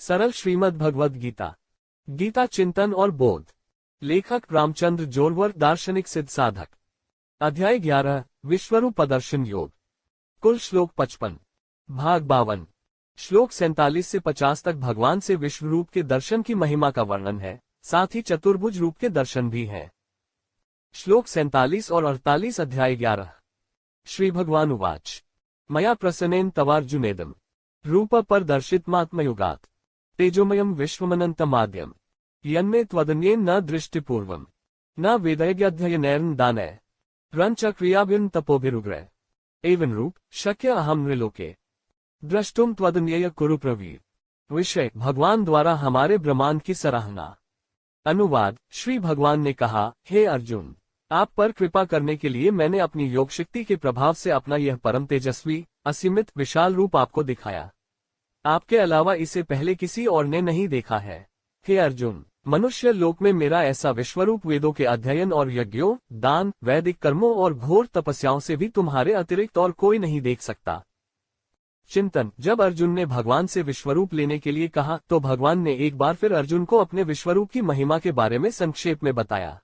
सरल श्रीमद् भगवद गीता। गीता चिंतन और बोध। लेखक रामचंद्र जोरवर, दार्शनिक सिद्ध साधक। अध्याय 11, विश्वरूप प्रदर्शन योग। कुल श्लोक 55, भाग 52। श्लोक 47 से 50 तक भगवान से विश्वरूप के दर्शन की महिमा का वर्णन है, साथ ही चतुर्भुज रूप के दर्शन भी हैं। श्लोक 47 और 48, अध्याय 11। श्री भगवान उवाच, मया प्रसन्नेन तवार्जुनेदम् रूप प्रदर्शितमात्मयुगात् तेजोमयम् विश्वमनन्तमाद्यम् यन्मे त्वदन्येन न दृष्टिपूर्वम् न वेदैर्यध्ययनैर्न दानैः रञ्च क्रियाभिर्न तपोभिरुग्रैः एवं रूप शक्य अहम् नृलोके द्रष्टुम त्वदन्येय कुरु प्रवीर। विषय, भगवान द्वारा हमारे ब्रह्मांड की सराहना। अनुवाद। श्री भगवान ने कहा, हे अर्जुन, आप पर कृपा करने के लिए मैंने अपनी योग शक्ति के प्रभाव से अपना यह परम तेजस्वी, असीमित, विशाल रूप आपको दिखाया। आपके अलावा इसे पहले किसी और ने नहीं देखा है। हे अर्जुन, मनुष्य लोक में मेरा ऐसा विश्वरूप वेदों के अध्ययन और यज्ञों, दान, वैदिक कर्मों और घोर तपस्याओं से भी तुम्हारे अतिरिक्त और कोई नहीं देख सकता। चिंतन। जब अर्जुन ने भगवान से विश्वरूप लेने के लिए कहा तो भगवान ने एक बार फिर अर्जुन को अपने विश्वरूप की महिमा के बारे में संक्षेप में बताया।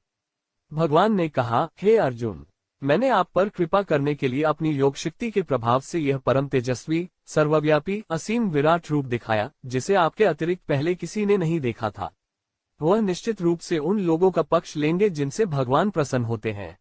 भगवान ने कहा, हे अर्जुन, मैंने आप पर कृपा करने के लिए अपनी योग शक्ति के प्रभाव से यह परम तेजस्वी, सर्वव्यापी, असीम विराट रूप दिखाया, जिसे आपके अतिरिक्त पहले किसी ने नहीं देखा था। वह निश्चित रूप से उन लोगों का पक्ष लेंगे जिनसे भगवान प्रसन्न होते हैं।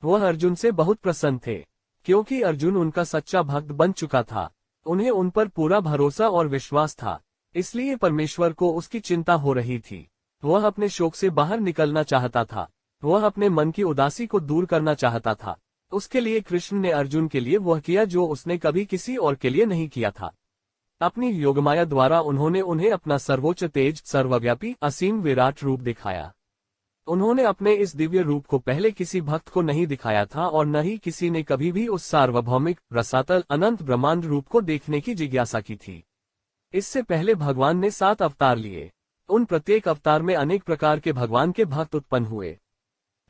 वह अर्जुन से बहुत प्रसन्न थे, क्योंकि अर्जुन उनका सच्चा भक्त बन चुका था। उन्हें उन पर पूरा भरोसा और विश्वास था, इसलिए परमेश्वर को उसकी चिंता हो रही थी। वह अपने शोक से बाहर निकलना चाहता था। वह अपने मन की उदासी को दूर करना चाहता था। उसके लिए कृष्ण ने अर्जुन के लिए वह किया जो उसने कभी किसी और के लिए नहीं किया था। अपनी योगमाया द्वारा उन्होंने उन्हें अपना सर्वोच्च तेज, सर्वव्यापी, असीम विराट रूप दिखाया। उन्होंने अपने इस दिव्य रूप को पहले किसी भक्त को नहीं दिखाया था और न ही किसी ने कभी भी उस सार्वभौमिक, रसातल, अनंत ब्रह्मांड रूप को देखने की जिज्ञासा की थी। इससे पहले भगवान ने 7 अवतार लिए। उन प्रत्येक अवतार में अनेक प्रकार के भगवान के भक्त उत्पन्न हुए।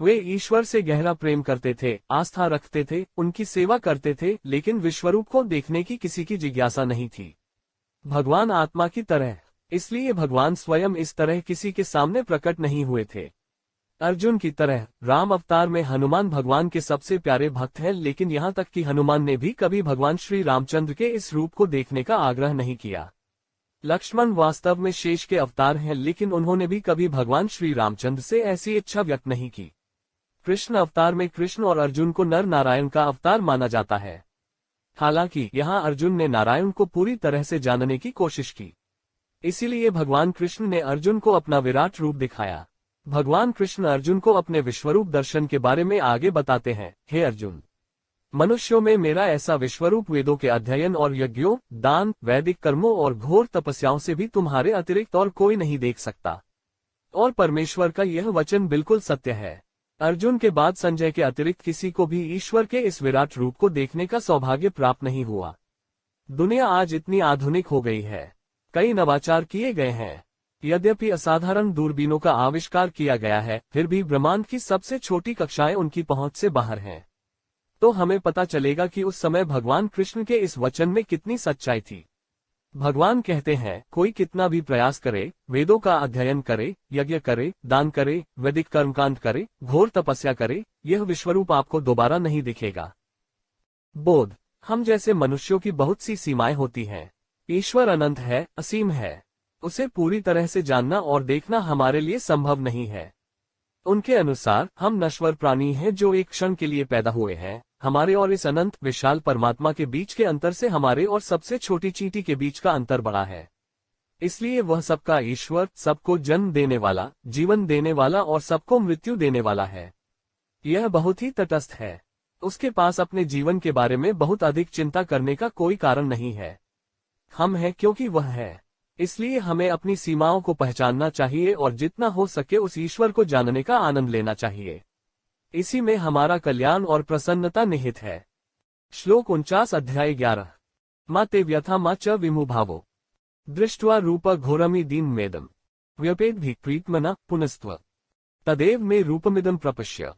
वे ईश्वर से गहरा प्रेम करते थे, आस्था रखते थे, उनकी सेवा करते थे, लेकिन विश्वरूप को देखने की किसी की जिज्ञासा नहीं थी। भगवान आत्मा की तरह, इसलिए भगवान स्वयं इस तरह किसी के सामने प्रकट नहीं हुए थे। अर्जुन की तरह राम अवतार में हनुमान भगवान के सबसे प्यारे भक्त हैं, लेकिन यहाँ तक कि हनुमान ने भी कभी भगवान श्री रामचंद्र के इस रूप को देखने का आग्रह नहीं किया। लक्ष्मण वास्तव में शेष के अवतार हैं, लेकिन उन्होंने भी कभी भगवान श्री रामचंद्र से ऐसी इच्छा व्यक्त नहीं की। कृष्ण अवतार में कृष्ण और अर्जुन को नर नारायण का अवतार माना जाता है। हालांकि यहाँ अर्जुन ने नारायण को पूरी तरह से जानने की कोशिश की, इसीलिए भगवान कृष्ण ने अर्जुन को अपना विराट रूप दिखाया। भगवान कृष्ण अर्जुन को अपने विश्वरूप दर्शन के बारे में आगे बताते हैं, हे अर्जुन, मनुष्यों में मेरा ऐसा विश्वरूप वेदों के अध्ययन और यज्ञों, दान, वैदिक कर्मों और घोर तपस्याओं से भी तुम्हारे अतिरिक्त और कोई नहीं देख सकता। और परमेश्वर का यह वचन बिल्कुल सत्य है। अर्जुन के बाद संजय के अतिरिक्त किसी को भी ईश्वर के इस विराट रूप को देखने का सौभाग्य प्राप्त नहीं हुआ। दुनिया आज इतनी आधुनिक हो गई है, कई नवाचार किए गए हैं, यद्यपि असाधारण दूरबीनों का आविष्कार किया गया है, फिर भी ब्रह्मांड की सबसे छोटी कक्षाएं उनकी पहुंच से बाहर हैं। तो हमें पता चलेगा कि उस समय भगवान कृष्ण के इस वचन में कितनी सच्चाई थी। भगवान कहते हैं, कोई कितना भी प्रयास करे, वेदों का अध्ययन करे, यज्ञ करे, दान करे, वैदिक कर्मकांड करे, घोर तपस्या करे, यह विश्वरूप आपको दोबारा नहीं दिखेगा। बोध। हम जैसे मनुष्यों की बहुत सी सीमाएं होती हैं। ईश्वर अनंत है, असीम है। उसे पूरी तरह से जानना और देखना हमारे लिए संभव नहीं है। उनके अनुसार हम नश्वर प्राणी हैं जो एक क्षण के लिए पैदा हुए हैं। हमारे और इस अनंत विशाल परमात्मा के बीच के अंतर से हमारे और सबसे छोटी चींटी के बीच का अंतर बड़ा है। इसलिए वह सबका ईश्वर, सबको जन्म देने वाला, जीवन देने वाला और सबको मृत्यु देने वाला है। यह बहुत ही तटस्थ है। उसके पास अपने जीवन के बारे में बहुत अधिक चिंता करने का कोई कारण नहीं है। हम हैं क्योंकि वह है, इसलिए हमें अपनी सीमाओं को पहचानना चाहिए और जितना हो सके उस ईश्वर को जानने का आनंद लेना चाहिए। इसी में हमारा कल्याण और प्रसन्नता निहित है। श्लोक 49, अध्याय 11। मा ते व्यथा मा च विमुभावो दृष्ट्वा रूप घोरमि दीन मेदम व्यपेद भी प्रीतमना पुनस्त्व तदेव में रूपमिदम प्रपश्य।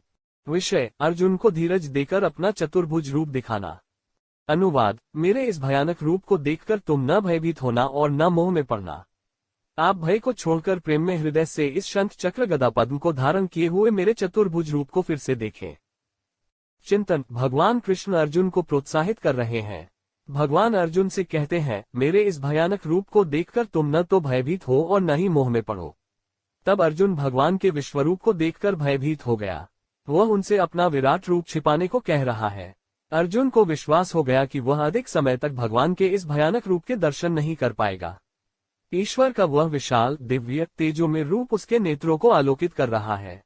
विषय, अर्जुन को धीरज देकर अपना चतुर्भुज रूप दिखाना। अनुवाद। मेरे इस भयानक रूप को देखकर तुम न भयभीत होना और न मोह में पड़ना। आप भय को छोड़कर प्रेम में हृदय से इस शंख चक्र गदा पद्म को धारण किए हुए मेरे चतुर्भुज रूप को फिर से देखें। चिंतन। भगवान कृष्ण अर्जुन को प्रोत्साहित कर रहे हैं। भगवान अर्जुन से कहते हैं, मेरे इस भयानक रूप को देखकर तुम न तो भयभीत हो और न ही मोह में पड़ो। तब अर्जुन भगवान के विश्वरूप को देखकर भयभीत हो गया। वह उनसे अपना विराट रूप छिपाने को कह रहा है। अर्जुन को विश्वास हो गया कि वह अधिक समय तक भगवान के इस भयानक रूप के दर्शन नहीं कर पाएगा। ईश्वर का वह विशाल दिव्य तेजोमय रूप उसके नेत्रों को आलोकित कर रहा है।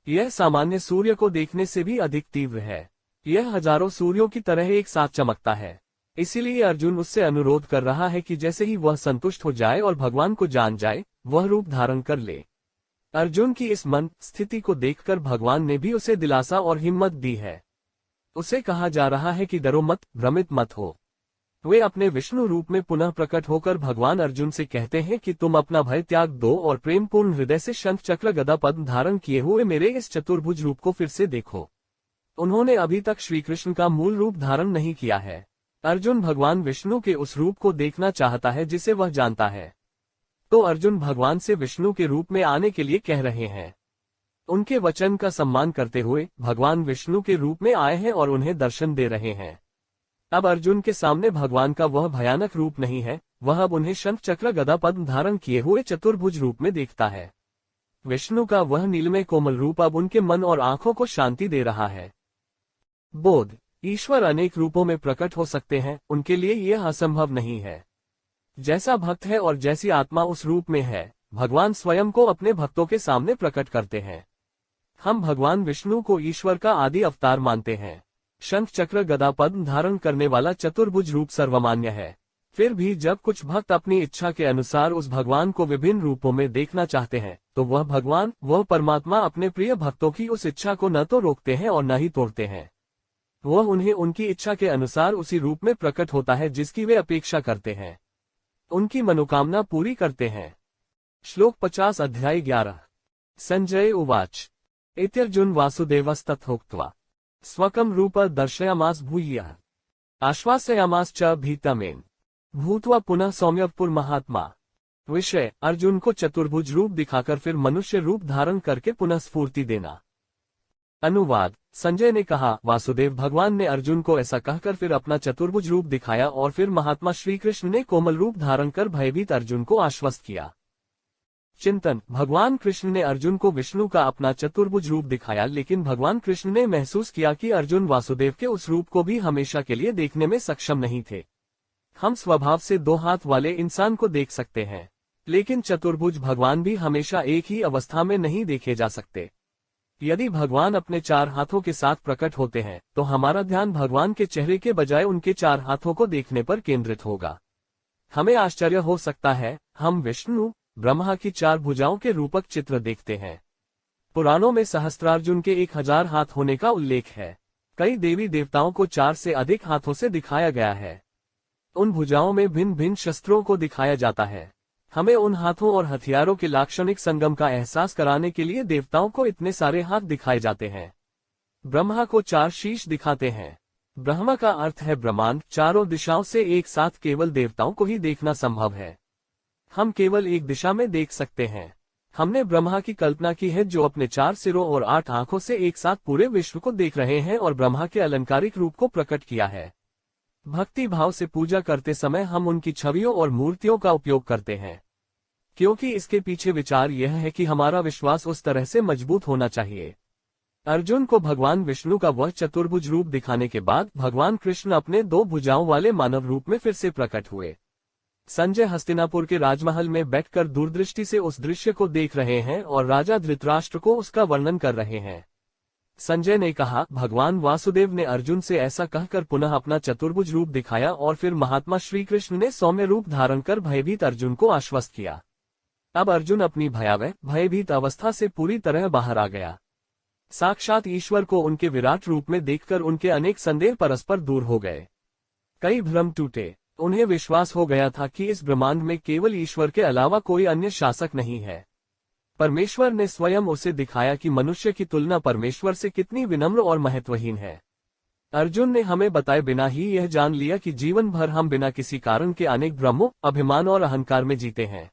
यह सामान्य सूर्य को देखने से भी अधिक तीव्र है। यह हजारों सूर्यों की तरह एक साथ चमकता है। इसीलिए अर्जुन उससे अनुरोध कर रहा है कि जैसे ही वह संतुष्ट हो जाए और भगवान को जान जाए, वह रूप धारण कर ले। अर्जुन की इस मन स्थिति को देखकर भगवान ने भी उसे दिलासा और हिम्मत दी है। उसे कहा जा रहा है कि डरो मत, भ्रमित मत हो। वे अपने विष्णु रूप में पुनः प्रकट होकर भगवान अर्जुन से कहते हैं कि तुम अपना भय त्याग दो और प्रेमपूर्ण हृदय से शंख चक्र गदा पद्म धारण किए हुए मेरे इस चतुर्भुज रूप को फिर से देखो। उन्होंने अभी तक श्रीकृष्ण का मूल रूप धारण नहीं किया है। अर्जुन भगवान विष्णु के उस रूप को देखना चाहता है जिसे वह जानता है। तो अर्जुन भगवान से विष्णु के रूप में आने के लिए कह रहे हैं। उनके वचन का सम्मान करते हुए भगवान विष्णु के रूप में आए हैं और उन्हें दर्शन दे रहे हैं। अब अर्जुन के सामने भगवान का वह भयानक रूप नहीं है, वह अब उन्हें शंख चक्र गदा पद्म धारण किए हुए चतुर्भुज रूप में देखता है। विष्णु का वह नीलमय कोमल रूप अब उनके मन और आंखों को शांति दे रहा है। बोध। ईश्वर अनेक रूपों में प्रकट हो सकते हैं, उनके लिए यह असंभव नहीं है। जैसा भक्त है और जैसी आत्मा उस रूप में है, भगवान स्वयं को अपने भक्तों के सामने प्रकट करते हैं। हम भगवान विष्णु को ईश्वर का आदि अवतार मानते हैं। शंख चक्र गदा पद्म धारण करने वाला चतुर्भुज रूप सर्वमान्य है। फिर भी जब कुछ भक्त अपनी इच्छा के अनुसार उस भगवान को विभिन्न रूपों में देखना चाहते हैं, तो वह भगवान, वह परमात्मा अपने प्रिय भक्तों की उस इच्छा को न तो रोकते हैं और न ही तोड़ते हैं। वह उन्हें उनकी इच्छा के अनुसार उसी रूप में प्रकट होता है जिसकी वे अपेक्षा करते हैं। उनकी मनोकामना पूरी करते हैं। श्लोक 50 अध्याय 11। संजय उवाच इत्यर्जुन वासुदेवस्तथोक्त्वा स्वकं रूप दर्शयामास भूयः आश्वासयामास च भीतमेन भूत्वा पुनः सौम्यपुर महात्मा। विषय। अर्जुन को चतुर्भुज रूप दिखाकर फिर मनुष्य रूप धारण करके पुनः स्फूर्ति देना। अनुवाद। संजय ने कहा, वासुदेव भगवान ने अर्जुन को ऐसा कहकर फिर अपना चतुर्भुज रूप दिखाया और फिर महात्मा श्री कृष्ण ने कोमल रूप धारण कर भयभीत अर्जुन को आश्वस्त किया। चिंतन। भगवान कृष्ण ने अर्जुन को विष्णु का अपना चतुर्भुज रूप दिखाया, लेकिन भगवान कृष्ण ने महसूस किया कि अर्जुन वासुदेव के उस रूप को भी हमेशा के लिए देखने में सक्षम नहीं थे। हम स्वभाव से दो हाथ वाले इंसान को देख सकते हैं, लेकिन चतुर्भुज भगवान भी हमेशा एक ही अवस्था में नहीं देखे जा सकते। यदि भगवान अपने चार हाथों के साथ प्रकट होते हैं, तो हमारा ध्यान भगवान के चेहरे के बजाय उनके चार हाथों को देखने पर केंद्रित होगा। हमें आश्चर्य हो सकता है, हम विष्णु, ब्रह्मा की चार भुजाओं के रूपक चित्र देखते हैं। पुराणों में सहस्त्रार्जुन के 1000 हाथ होने का उल्लेख है। कई देवी देवताओं को 4 से अधिक हाथों से दिखाया गया है। उन भुजाओं में भिन्न भिन्न शस्त्रों को दिखाया जाता है। हमें उन हाथों और हथियारों के लाक्षणिक संगम का एहसास कराने के लिए देवताओं को इतने सारे हाथ दिखाए जाते हैं। ब्रह्मा को 4 शीश दिखाते हैं। ब्रह्मा का अर्थ है ब्रह्मांड। चारों दिशाओं से एक साथ केवल देवताओं को ही देखना संभव है। हम केवल एक दिशा में देख सकते हैं। हमने ब्रह्मा की कल्पना की है जो अपने 4 सिरों और 8 आंखों से एक साथ पूरे विश्व को देख रहे हैं और ब्रह्मा के अलंकारिक रूप को प्रकट किया है। भक्ति भाव से पूजा करते समय हम उनकी छवियों और मूर्तियों का उपयोग करते हैं, क्योंकि इसके पीछे विचार यह है कि हमारा विश्वास उस तरह से मजबूत होना चाहिए। अर्जुन को भगवान विष्णु का वह चतुर्भुज रूप दिखाने के बाद भगवान कृष्ण अपने 2 भुजाओं वाले मानव रूप में फिर से प्रकट हुए। संजय हस्तिनापुर के राजमहल में बैठकर दूरदृष्टि से उस दृश्य को देख रहे हैं और राजा धृतराष्ट्र को उसका वर्णन कर रहे हैं। संजय ने कहा, भगवान वासुदेव ने अर्जुन से ऐसा कहकर पुनः अपना चतुर्भुज रूप दिखाया और फिर महात्मा श्री कृष्ण ने सौम्य रूप धारण कर भयभीत अर्जुन को आश्वस्त किया। अब अर्जुन अपनी भयावह भयभीत अवस्था से पूरी तरह बाहर आ गया। साक्षात ईश्वर को उनके विराट रूप में देखकर उनके अनेक संदेह परस्पर दूर हो गए। कई भ्रम टूटे। उन्हें विश्वास हो गया था कि इस ब्रह्मांड में केवल ईश्वर के अलावा कोई अन्य शासक नहीं है। परमेश्वर ने स्वयं उसे दिखाया कि मनुष्य की तुलना परमेश्वर से कितनी विनम्र और महत्वहीन है। अर्जुन ने हमें बताए बिना ही यह जान लिया कि जीवन भर हम बिना किसी कारण के अनेक भ्रमों, अभिमान और अहंकार में जीते हैं।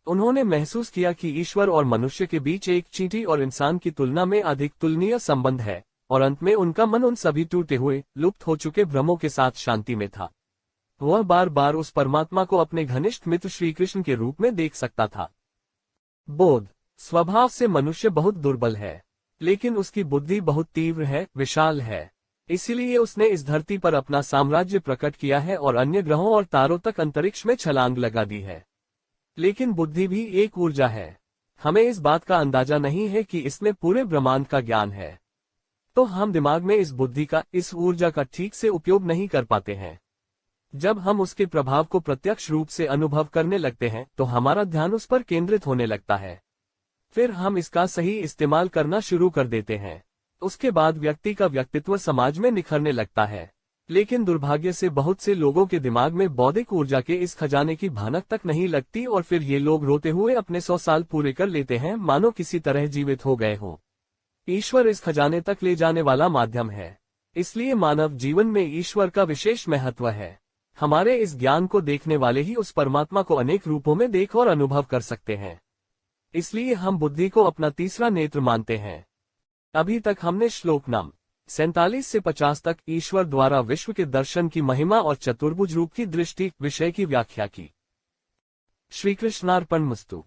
उन्होंने महसूस किया कि ईश्वर और मनुष्य के बीच एक चींटी और इंसान की तुलना में अधिक तुलनीय संबंध है, और अंत में उनका मन उन सभी टूटे हुए, लुप्त हो चुके भ्रमों के साथ शांति में था। वह बार बार उस परमात्मा को अपने घनिष्ठ मित्र श्रीकृष्ण के रूप में देख सकता था। बोध। स्वभाव से मनुष्य बहुत दुर्बल है, लेकिन उसकी बुद्धि बहुत तीव्र है, विशाल है। इसीलिए उसने इस धरती पर अपना साम्राज्य प्रकट किया है और अन्य ग्रहों और तारों तक अंतरिक्ष में छलांग लगा दी है। लेकिन बुद्धि भी एक ऊर्जा है। हमें इस बात का अंदाजा नहीं है कि इसमें पूरे ब्रह्मांड का ज्ञान है, तो हम दिमाग में इस बुद्धि का, इस ऊर्जा का ठीक से उपयोग नहीं कर पाते हैं। जब हम उसके प्रभाव को प्रत्यक्ष रूप से अनुभव करने लगते हैं तो हमारा ध्यान उस पर केंद्रित होने लगता है। फिर हम इसका सही इस्तेमाल करना शुरू कर देते हैं। उसके बाद व्यक्ति का व्यक्तित्व समाज में निखरने लगता है। लेकिन दुर्भाग्य से बहुत से लोगों के दिमाग में बौद्धिक ऊर्जा के इस खजाने की भनक तक नहीं लगती और फिर ये लोग रोते हुए अपने 100 साल पूरे कर लेते हैं, मानो किसी तरह जीवित हो गए हों। ईश्वर इस खजाने तक ले जाने वाला माध्यम है, इसलिए मानव जीवन में ईश्वर का विशेष महत्व है। हमारे इस ज्ञान को देखने वाले ही उस परमात्मा को अनेक रूपों में देख और अनुभव कर सकते हैं। इसलिए हम बुद्धि को अपना तीसरा नेत्र मानते हैं। अभी तक हमने श्लोक नंबर 47 से 50 तक ईश्वर द्वारा विश्व के दर्शन की महिमा और चतुर्भुज रूप की दृष्टि विषय की व्याख्या की। श्री कृष्णार्पणमस्तु।